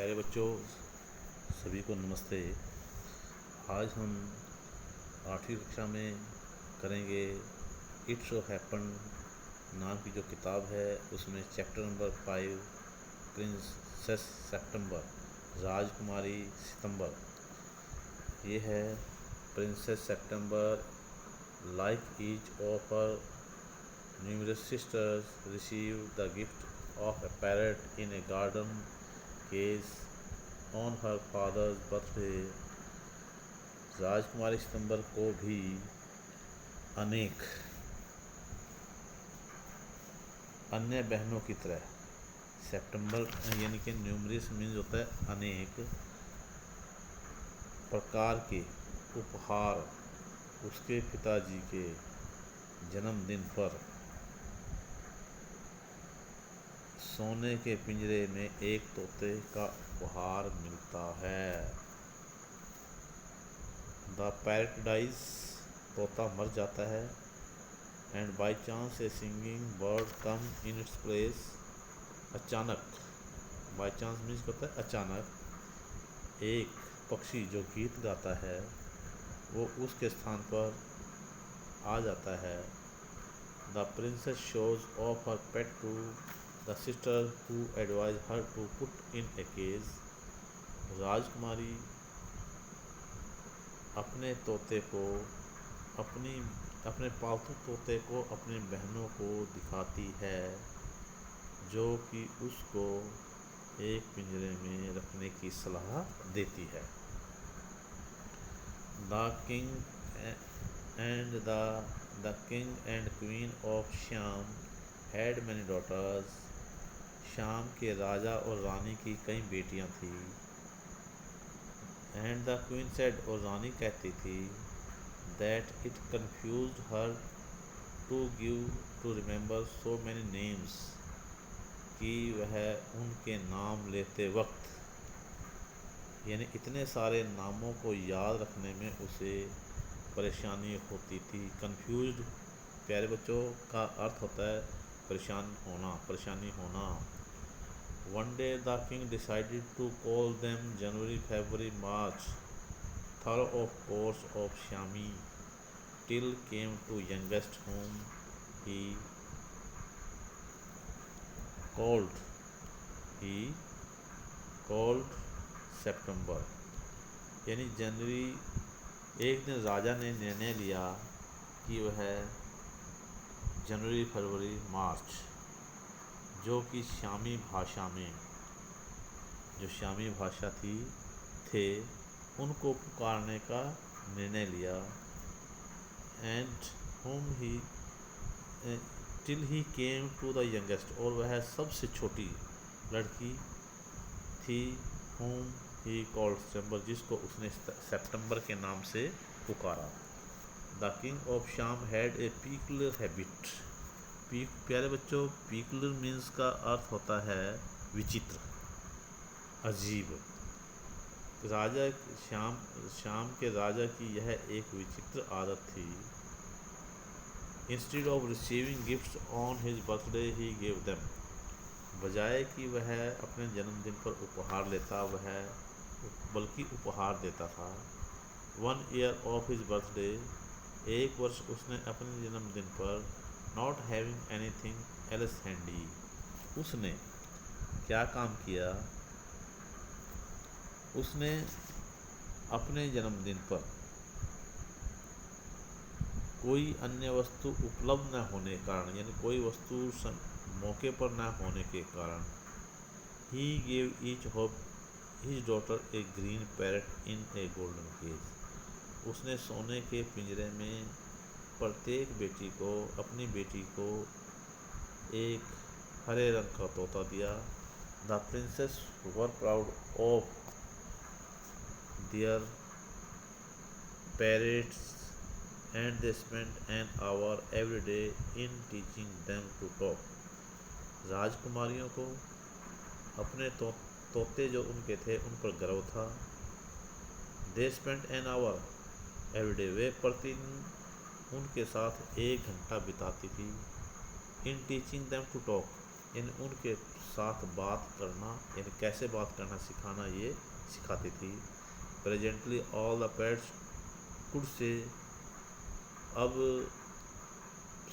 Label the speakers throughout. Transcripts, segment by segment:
Speaker 1: प्यारे बच्चों, सभी को नमस्ते। आज हम 8वीं कक्षा में करेंगे इट सो हैपन नाम की जो किताब है उसमें चैप्टर नंबर 5 प्रिंसेस सितंबर, राजकुमारी सितंबर। ये है princess September like each of her numerous sisters receive the gift of a parrot in a garden cage on her father's birthday. राजकुमारी सितंबर को भी अनेक अन्य बहनों की तरह, सितंबर यानी कि न्यूमरस मीन्स होता है अनेक प्रकार के उपहार उसके पिताजी के जन्मदिन पर सोने के पिंजरे में एक तोते का उपहार मिलता है। द पैरट डाइज, तोता मर जाता है। And by chance A singing bird come in its place, अचानक, बाई चांस मीन्स होता है अचानक, एक पक्षी जो गीत गाता है वो उसके स्थान पर आ जाता है। The princess shows off her pet to the sister who advise her to put in a cage. राजकुमारी अपने तोते को अपने पालतू तोते को अपनी बहनों को दिखाती है जो कि उसको एक पिंजरे में रखने की सलाह देती है। The king and queen of Siam had many daughters, Siam के राजा और रानी की कई बेटियां थी। एंड द क्वीन सेड, और रानी कहती थी, that it confused her to remember so many names, कि वह उनके नाम लेते वक्त यानी इतने सारे नामों को याद रखने में उसे परेशानी होती थी। कन्फ्यूज्ड प्यारे बच्चों का अर्थ होता है परेशानी होना। One day the king decided to call them January, February, March, thorough of course of Shami, till came to youngest whom he called September। यानी जनवरी, एक दिन राजा ने निर्णय लिया कि वह जनवरी, फरवरी, मार्च जो कि श्यामी भाषा में, जो श्यामी भाषा थे उनको पुकारने का निर्णय लिया। And home he till he came to the youngest, और वह सबसे छोटी लड़की थी होम ही कॉल्ड सितंबर, जिसको उसने सितंबर के नाम से पुकारा। The king of Siam had a peculiar habit. प्यारे बच्चों, पीकुलर मीन्स का अर्थ होता है विचित्र, अजीब। राजा श्याम के राजा की यह एक विचित्र आदत थी। Instead of receiving gifts on his birthday he gave them, बजाय कि वह अपने जन्मदिन पर उपहार लेता, वह बल्कि उपहार देता था। 1 ईयर ऑफ हिज बर्थडे, एक वर्ष उसने अपने जन्मदिन पर not having anything else handy, उसने क्या काम किया, उसने अपने जन्मदिन पर कोई अन्य वस्तु उपलब्ध न होने के कारण, यानी कोई वस्तु मौके पर न होने के कारण, he gave each of his daughter a green parrot in a golden cage, उसने सोने के पिंजरे में प्रत्येक अपनी बेटी को एक हरे रंग का तोता दिया। The princess were proud of their parrots and they spent an hour every day in teaching them to talk. राजकुमारियों को अपने तोते जो उनके थे उन पर गर्व था। They spent an hour every day, वे प्रतिदिन उनके साथ 1 घंटा बिताती थी। In teaching them to talk, उनके साथ बात करना यानी कैसे बात करना सिखाना ये सिखाती थी। Presently all the pets could say, अब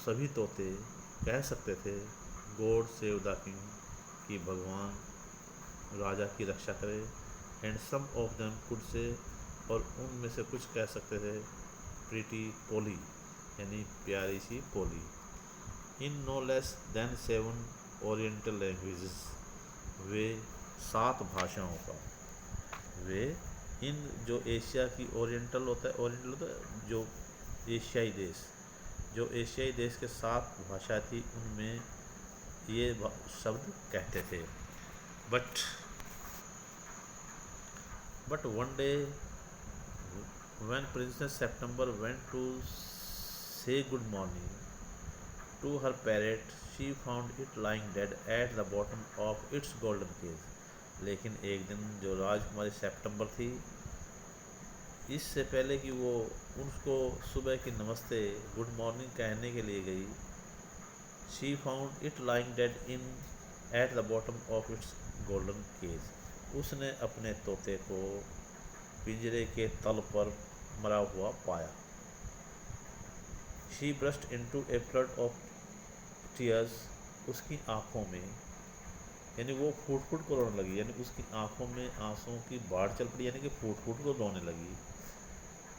Speaker 1: सभी तोते कह सकते थे गॉड सेव द किंग, कि भगवान राजा की रक्षा करे। And some of them could say, और उनमें से कुछ कह सकते थे प्रीटी पोली, यानी प्यारी सी Polly. In no less than 7 oriental languages, वे 7 भाषाओं का, वे इन जो एशिया की ओरिएंटल होता है जो एशियाई देश, जो एशियाई देश के 7 भाषा थी उनमें ये शब्द कहते थे। But one day when Princess September went to say good morning to her parrot, she found it lying dead at the bottom of its golden cage. लेकिन एक दिन जो राजकुमारी सेप्टेम्बर थी, इससे पहले कि वो उसको सुबह की नमस्ते गुड मॉर्निंग कहने के लिए गई, she found it lying dead in at the bottom of its golden cage. उसने अपने तोते को पिंजरे के तल पर मरा हुआ पाया। She burst into a flood of tears, उसकी आंखों में, यानी वो फूट फूट को रोने लगी, यानी उसकी आंखों में आंसुओं की बाढ़ चल पड़ी, यानी कि फूट फूट को रोने लगी।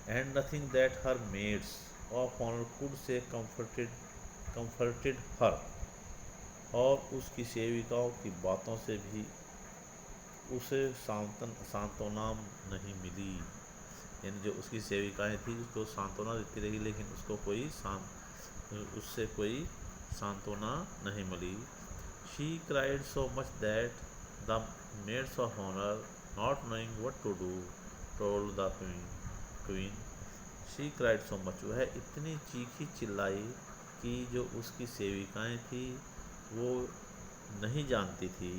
Speaker 1: And nothing that her maids of honour could say comforted her, और उसकी सेविकाओं की बातों से भी उसे सांत्वना नहीं मिली, यानी जो उसकी सेविकाएं थी उसको सांत्वना देती रही, लेकिन उसको उससे कोई सांत्वना नहीं मिली। She cried so much that the maids of honour not knowing what to do told the queen. She cried so much, वह इतनी चीखी चिल्लाई कि जो उसकी सेविकाएं थी वो नहीं जानती थी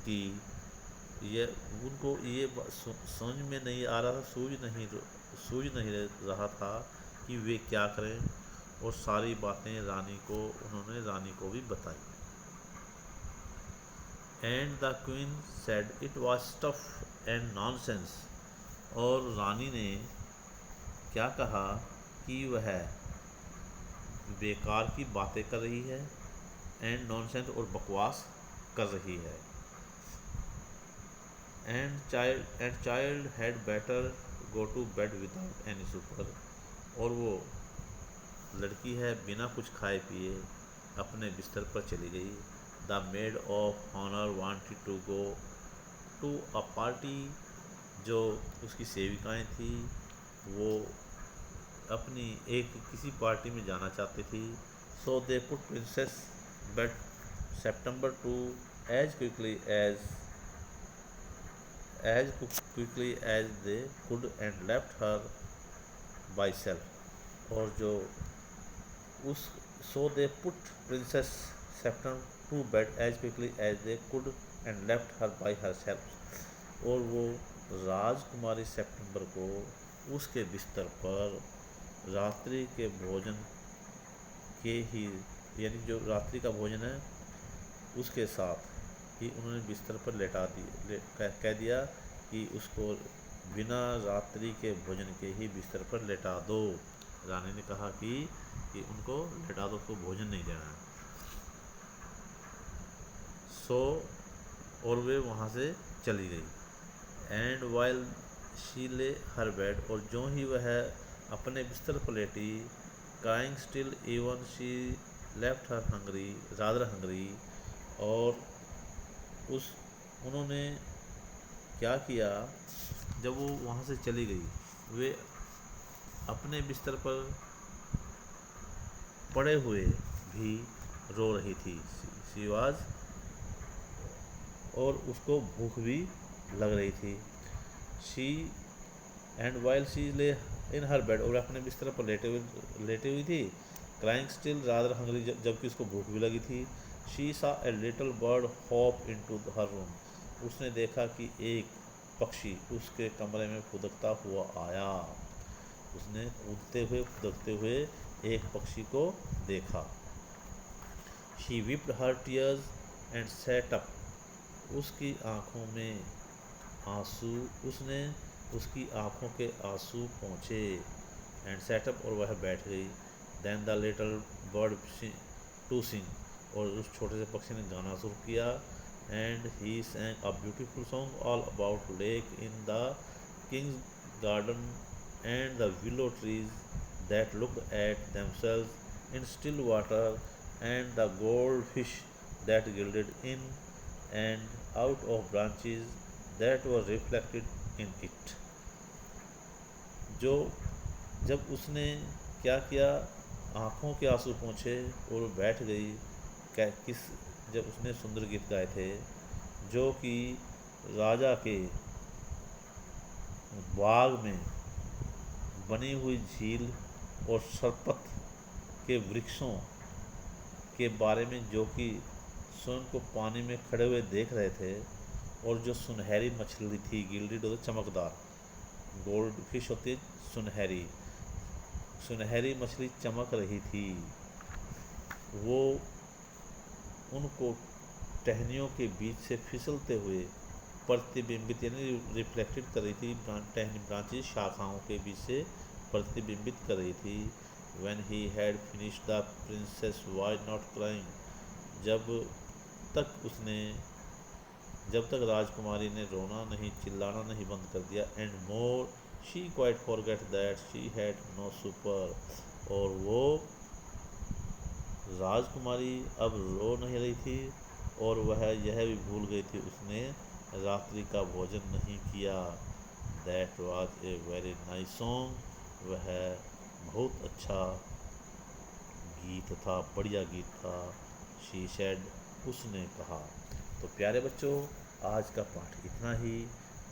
Speaker 1: कि ये उनको ये समझ में नहीं आ रहा था, सूझ नहीं रहा था कि वे क्या करें, और सारी बातें उन्होंने रानी को भी बताई। And the queen said it was stuff and nonsense, और रानी ने क्या कहा कि वह बेकार की बातें कर रही है, एंड नॉनसेंस और बकवास कर रही है। And child had better go to bed without any supper, और वो लड़की है बिना कुछ खाए पिए अपने बिस्तर पर चली गई। The maid of honour wanted to go to a party, जो उसकी सेविकाएं थी वो अपनी किसी पार्टी में जाना चाहती थी। So they put princess bed September to as quickly as they could and left her by self, और जो उस so they put princess September to bed as quickly as they could and left her by herself, और वो राजकुमारी September को उसके बिस्तर पर रात्रि के भोजन के ही, यानी जो रात्रि का भोजन है उसके साथ ही उन्होंने बिस्तर पर कह दिया कि उसको बिना रात्रि के भोजन के ही बिस्तर पर लेटा दो। रानी ने कहा कि उनको लेटा दो, उसको भोजन नहीं देना। सो और वे वहाँ से चली गई। एंड वाइल शी ले हर बेड, और जो ही वह अपने बिस्तर पर लेटी, crying still even she left her rather Hungary, और उन्होंने क्या किया, जब वो वहाँ से चली गई वे अपने बिस्तर पर पड़े हुए भी रो रही थी। शी वाज, और उसको भूख भी लग रही थी। शी एंड वाइल शी ले इन हर बेड, और अपने बिस्तर पर लेटे हुई थी, क्राइंग स्टिल रादर हंगरी, जबकि उसको भूख भी लगी थी। शी सा a little bird hop into her room, उसने देखा कि एक पक्षी उसके कमरे में फुदकता हुआ आया। उसने कूदते हुए फुदकते हुए एक पक्षी को देखा। She whipped her tears and set up, उसकी आँखों में आंसू, उसने उसकी आँखों के आंसू पोंछे, एंड सेटअप, और वह बैठ गई। Then the little bird to sing, और उस छोटे से पक्षी ने गाना शुरू किया। And he sang a beautiful song all about lake in the king's garden and the willow trees that looked at themselves in still water and the goldfish that gilded in and out of branches that were reflected in it। जो जब उसने क्या किया, आँखों के आंसू पोंछे और बैठ गई। क्या किस जब उसने सुंदर गीत गाए थे, जो कि राजा के बाग में बनी हुई झील और सरपत के वृक्षों के बारे में, जो कि स्वयं को पानी में खड़े हुए देख रहे थे, और जो सुनहरी मछली थी, गिल्डेड होती चमकदार, गोल्ड फिश होती है सुनहरी, सुनहरी मछली चमक रही थी, वो उनको टहनियों के बीच से फिसलते हुए प्रतिबिंबित यानी रिफ्लेक्टेड कर रही थी। टहनी ब्रांचेज शाखाओं के बीच से प्रतिबिंबित कर रही थी। When he had finished the princess was not crying, जब तक राजकुमारी ने रोना नहीं, चिल्लाना नहीं बंद कर दिया। And more she quite forget that she had no supper, और वो राजकुमारी अब रो नहीं रही थी, और वह यह भी भूल गई थी उसने रात्रि का भोजन नहीं किया। That was a very nice song, वह बहुत अच्छा गीत था, बढ़िया गीत था। शी सेड, उसने कहा। तो प्यारे बच्चों, आज का पाठ इतना ही।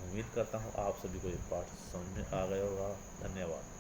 Speaker 1: उम्मीद करता हूँ आप सभी को ये पाठ समझ में आ गया होगा। धन्यवाद।